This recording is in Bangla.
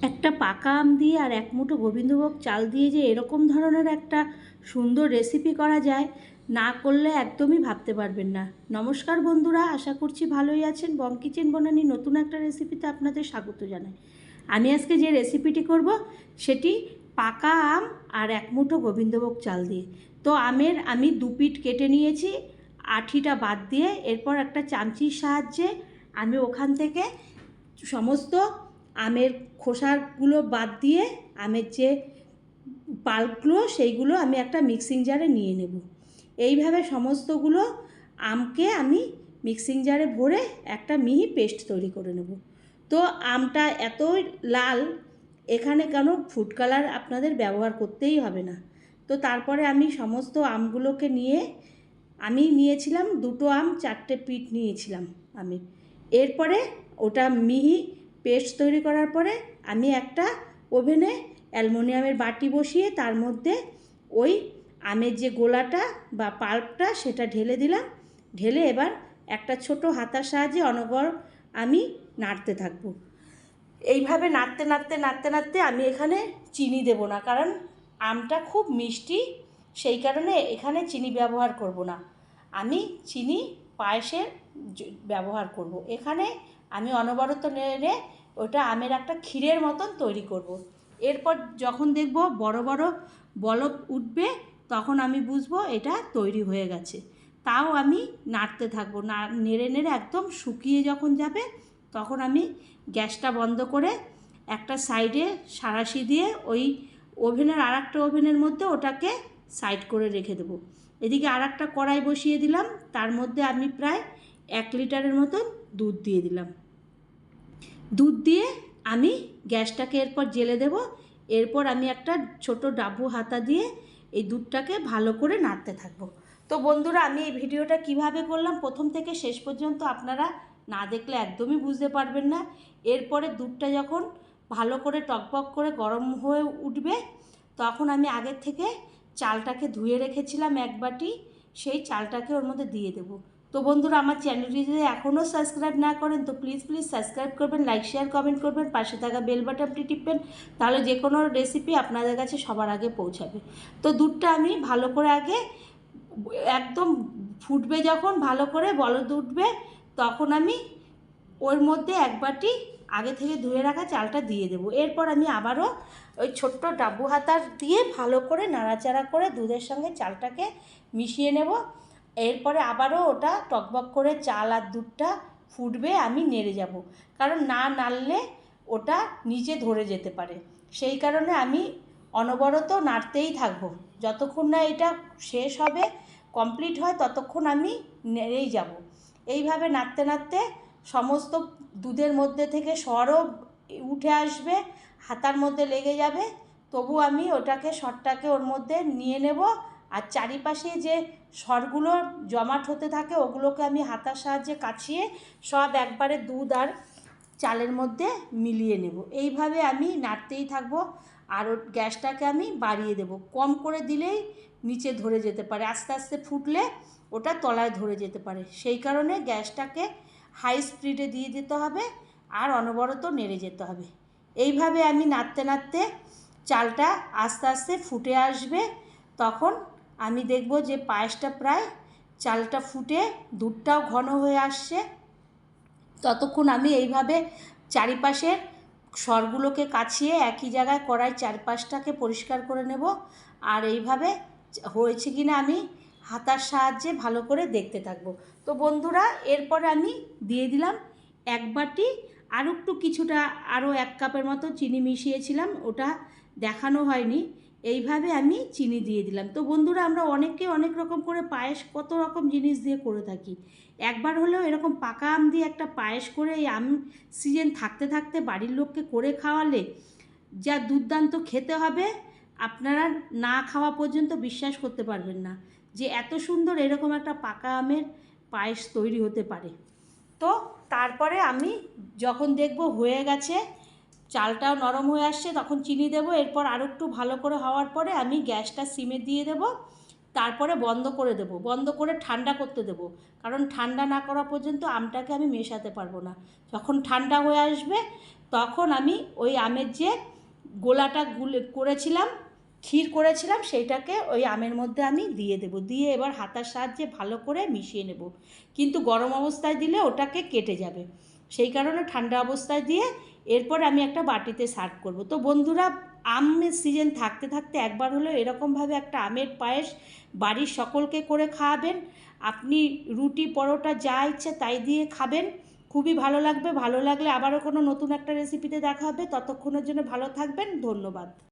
একটা পাকা আম দিয়ে আর এক মুঠো গোবিন্দভোগ চাল দিয়ে যে এরকম ধরনের একটা সুন্দর রেসিপি করা যায়, না করলে একদমই ভাবতে পারবেন না। নমস্কার বন্ধুরা, আশা করছি ভালোই আছেন। বং কিচেন বনানি নতুন একটা রেসিপিতে আপনাদের স্বাগত জানাই। আমি আজকে যে রেসিপিটি করব সেটি পাকা আম আর এক মুঠো গোবিন্দভোগ চাল দিয়ে। তো আমি দু পিঠ কেটে নিয়েছি, আঠিটা বাদ দিয়ে। এরপর একটা চামচির সাহায্যে আমি ওখান থেকে সমস্ত আমের খোসাগুলো বাদ দিয়ে আমের যে পাল্পগুলো সেইগুলো আমি একটা মিক্সিং জারে নিয়ে নেব। এইভাবে সমস্তগুলো আমকে আমি মিক্সিং জারে ভরে একটা মিহি পেস্ট তৈরি করে নেব। তো আমটা এতই লাল, এখানে কেন ফুড কালার আপনাদের ব্যবহার করতেই হবে না। তো তারপরে আমি সমস্ত আমগুলোকে নিয়ে, আমি নিয়েছিলাম দুটো আম, 4টে পিঠ নিয়েছিলাম আমি। এরপরে ওটা মিহি পেস্ট তৈরি করার পরে আমি একটা ওভেনে অ্যালুমিনিয়ামের বাটি বসিয়ে তার মধ্যে ওই আমের যে গোলাটা বা পাল্পটা সেটা ঢেলে দিলাম। ঢেলে এবার একটা ছোট হাতার সাহায্যে অনবর আমি নাড়তে থাকবো। এইভাবে নাড়তে নাড়তে নাড়তে নাড়তে আমি এখানে চিনি দেব না, কারণ আমটা খুব মিষ্টি, সেই কারণে এখানে চিনি ব্যবহার করব না। আমি চিনি পায়েসের ব্যবহার করব। এখানে আমি অনবরত নেড়ে ওটা আমের একটা ক্ষীরের মতন তৈরি করব। এরপর যখন দেখব বড় বড় বলক উঠবে, তখন আমি বুঝবো এটা তৈরি হয়ে গেছে। তাও আমি নাড়তে থাকবো, নেড়ে নেড়ে একদম শুকিয়ে যখন যাবে, তখন আমি গ্যাসটা বন্ধ করে একটা সাইডে সাঁড়াশি দিয়ে ওই ওভেনের আর একটা ওভেনের মধ্যে ওটাকে সাইড করে রেখে দেবো। এদিকে আর একটা কড়াই বসিয়ে দিলাম, তার মধ্যে আমি প্রায় 1 লিটারের মতন দুধ দিয়ে দিলাম। দুধ দিয়ে আমি গ্যাসটাকে এরপর জ্বেলে দেব। এরপর আমি একটা ছোট ডাব্বু হাতা দিয়ে এই দুধটাকে ভালো করে নাড়তে থাকবো। তো বন্ধুরা, আমি এই ভিডিওটা কিভাবে করলাম প্রথম থেকে শেষ পর্যন্ত আপনারা না দেখলে একদমই বুঝতে পারবেন না। এরপরে দুধটা যখন ভালো করে টকবক করে গরম হয়ে উঠবে, তখন আমি আগের থেকে চালটাকে ধুয়ে রেখেছিলাম 1 বাটি, সেই চালটাকে ওর মধ্যে দিয়ে দেবো। তো বন্ধুরা, আমার চ্যানেলটি যদি এখনও সাবস্ক্রাইব না করেন তো প্লিজ সাবস্ক্রাইব করবেন, লাইক শেয়ার কমেন্ট করবেন, পাশে থাকা বেল বাটনটি টিপবেন, তাহলে যে কোনো রেসিপি আপনাদের কাছে সবার আগে পৌঁছাবে। তো দুধটা আমি ভালো করে আগে একদম ফুটবে, যখন ভালো করে বলদ উঠবে, তখন আমি ওর মধ্যে 1 বাটি আগে থেকে ধুয়ে রাখা চালটা দিয়ে দেবো। এরপর আমি আবারও ওই ছোট্ট ডাব্বু হাতার দিয়ে ভালো করে নাড়াচাড়া করে দুধের সঙ্গে চালটাকে মিশিয়ে নেব। এরপরে আবারও ওটা টকবক করে চাল আর দুধটা ফুটবে, আমি নেড়ে যাব, কারণ না নাড়লে ওটা নিচে ধরে যেতে পারে। সেই কারণে আমি অনবরত নাড়তেই থাকবো, যতক্ষণ না এটা শেষ হবে, কমপ্লিট হয়, ততক্ষণ আমি নেড়েই যাব। এইভাবে নাড়তে নাড়তে সমস্ত দুধের মধ্যে থেকে সরও উঠে আসবে, হাতার মধ্যে লেগে যাবে, তবু আমি ওটাকে সরটাকে ওর মধ্যে নিয়ে নেব। আর চারিপাশে যে সরগুলো জমাট হতে থাকে ওগুলোকে আমি হাতার সাহায্যে কাছিয়ে সব একবারে দুধ আর চালের মধ্যে মিলিয়ে নেব। এইভাবে আমি নাড়তেই থাকবো। আর ওর গ্যাসটাকে আমি বাড়িয়ে দেব, কম করে দিলেই নিচে ধরে যেতে পারে, আস্তে আস্তে ফুটলে ওটা তলায় ধরে যেতে পারে। সেই কারণে গ্যাসটাকে হাই স্পিডে দিয়ে দিতে হবে আর অনবরত নেড়ে যেতে হবে। এইভাবে আমি নাড়তে নাড়তে চালটা আস্তে আস্তে ফুটে আসবে, তখন আমি দেখব যে পায়েসটা প্রায় চালটা ফুটে দুধটাও ঘন হয়ে আসছে। ততক্ষণ আমি এইভাবে চারিপাশের সরগুলোকে কাছিয়ে একই জায়গায় কড়াই চারপাশটাকে পরিষ্কার করে নেব। আর এইভাবে হয়েছে কি না আমি হাতার সাহায্যে ভালো করে দেখতে থাকবো। তো বন্ধুরা, এরপরে আমি দিয়ে দিলাম 1 বাটি, আরও একটু কিছুটা, আরও 1 কাপের মতো চিনি মিশিয়েছিলাম, ওটা দেখানো হয়নি। এইভাবে আমি চিনি দিয়ে দিলাম। তো বন্ধুরা, আমরা অনেকে অনেক রকম করে পায়েস কত রকম জিনিস দিয়ে করে থাকি। একবার হলেও এরকম পাকা আম দিয়ে একটা পায়েস করে এই আম সিজন থাকতে থাকতে বাড়ির লোককে করে খাওয়ালে যা দুর্দান্ত খেতে হবে, আপনারা না খাওয়া পর্যন্ত বিশ্বাস করতে পারবেন না যে এত সুন্দর এরকম একটা পাকা আমের পায়েস তৈরি হতে পারে। তো তারপরে আমি যখন দেখব হয়ে গেছে, চালটাও নরম হয়ে আসছে, তখন চিনি দেব। এরপর আরও একটু ভালো করে হওয়ার পরে আমি গ্যাসটা সিমে দিয়ে দেব, তারপরে বন্ধ করে দেব, বন্ধ করে ঠান্ডা করতে দেব, কারণ ঠান্ডা না করা পর্যন্ত আমটাকে আমি মেশাতে পারবো না। যখন ঠান্ডা হয়ে আসবে তখন আমি ওই আমের যে গোলাটা করেছিলাম, ক্ষীর করেছিলাম, সেইটাকে ওই আমের মধ্যে আমি দিয়ে দেবো, দিয়ে এবার হাতার সাহায্যে ভালো করে মিশিয়ে নেব। কিন্তু গরম অবস্থায় দিলে ওটাকে কেটে যাবে, সেই কারণে ঠান্ডা অবস্থায় দিয়ে এরপর আমি একটা বাটিতে সার্ভ করব। তো বন্ধুরা, আমের সিজন থাকতে থাকতে একবার হলেও এরকমভাবে একটা আমের পায়েস বাড়ির সকলকে করে খাওয়াবেন। আপনি রুটি পরোটা যা ইচ্ছে তাই দিয়ে খাবেন, খুবই ভালো লাগবে। ভালো লাগলে আবারও কোনো নতুন একটা রেসিপিতে দেখা হবে। ততক্ষণের জন্য ভালো থাকবেন, ধন্যবাদ।